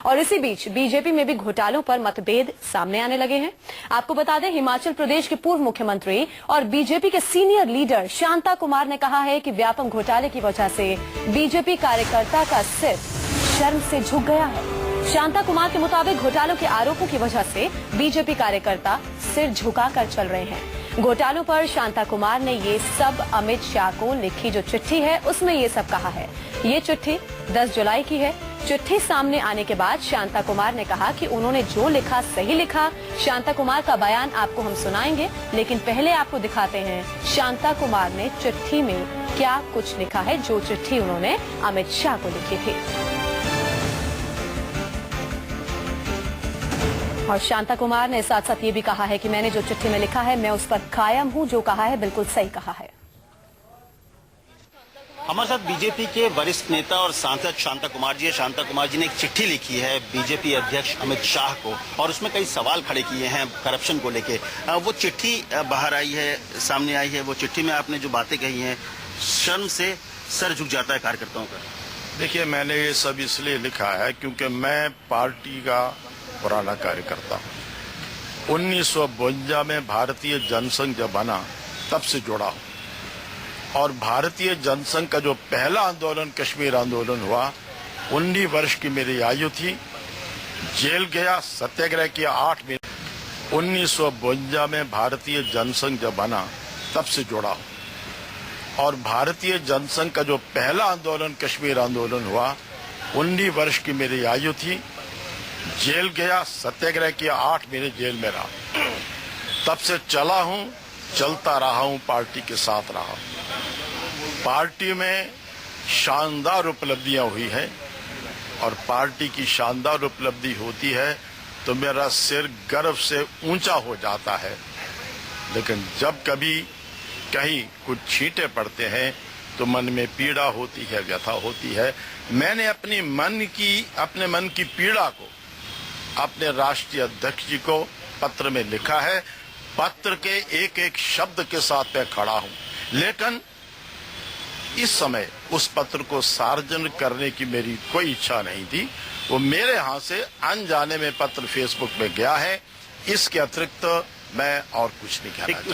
और इसी बीच बीजेपी में भी घोटालों पर मतभेद सामने आने लगे हैं। आपको बता दें, हिमाचल प्रदेश के पूर्व मुख्यमंत्री और बीजेपी के सीनियर लीडर शांता कुमार ने कहा है कि व्यापम घोटाले की वजह से बीजेपी कार्यकर्ता का सिर शर्म से झुक गया है। शांता कुमार के मुताबिक घोटालों के आरोपों की वजह से बीजेपी कार्यकर्ता सिर झुकाकर चल रहे हैं। घोटालों पर शांता कुमार ने ये सब अमित शाह को लिखी जो चिट्ठी है उसमें ये सब कहा है। ये चिट्ठी 10 जुलाई की है। चिट्ठी सामने आने के बाद शांता कुमार ने कहा कि उन्होंने जो लिखा सही लिखा। शांता कुमार का बयान आपको हम सुनाएंगे, लेकिन पहले आपको दिखाते हैं शांता कुमार ने चिट्ठी में क्या कुछ लिखा है, जो चिट्ठी उन्होंने अमित शाह को लिखी थी। और शांता कुमार ने साथ साथ ये भी कहा है कि मैंने जो चिट्ठी में लिखा है मैं उस पर कायम हूं, जो कहा है बिल्कुल सही कहा है। हमारे साथ बीजेपी के वरिष्ठ नेता और सांसद शांता कुमार जी है। शांता कुमार जी ने एक चिट्ठी लिखी है बीजेपी अध्यक्ष अमित शाह को और उसमें कई सवाल खड़े किए हैं करप्शन को लेके। वो चिट्ठी बाहर आई है, सामने आई है। वो चिट्ठी में आपने जो बातें कही हैं, शर्म से सर झुक जाता है कार्यकर्ताओं का। देखिए, मैंने ये सब इसलिए लिखा है क्योंकि मैं पार्टी का पुराना कार्यकर्ता हूँ। 1952 में भारतीय जनसंघ जब बना तब से जुड़ा हूँ और भारतीय जनसंघ का जो पहला आंदोलन कश्मीर आंदोलन हुआ, 19 वर्ष की मेरी आयु थी। जेल गया, सत्याग्रह किया 8 महीने। 1952 में भारतीय जनसंघ जब बना तब से जुड़ा हूँ और भारतीय जनसंघ का जो पहला आंदोलन कश्मीर आंदोलन हुआ, 19 वर्ष की मेरी आयु थी। जेल गया, सत्याग्रह किया 8 महीने जेल में रहा। तब से चला हूँ, चलता रहा हूँ, पार्टी के साथ रहा हूँ। पार्टी में शानदार उपलब्धियां हुई हैं और पार्टी की शानदार उपलब्धि होती है तो मेरा सिर गर्व से ऊंचा हो जाता है। लेकिन जब कभी कहीं कुछ छींटे पड़ते हैं तो मन में पीड़ा होती है, व्यथा होती है। मैंने अपने मन की पीड़ा को अपने राष्ट्रीय अध्यक्ष जी को पत्र में लिखा है। पत्र के एक एक शब्द के साथ मैं खड़ा हूं, लेकिन इस समय उस पत्र को सार्वजनिक करने की मेरी कोई इच्छा नहीं थी। वो मेरे हाथ से अनजाने में पत्र फेसबुक में गया है। इसके अतिरिक्त मैं और कुछ नहीं कहना चाहता।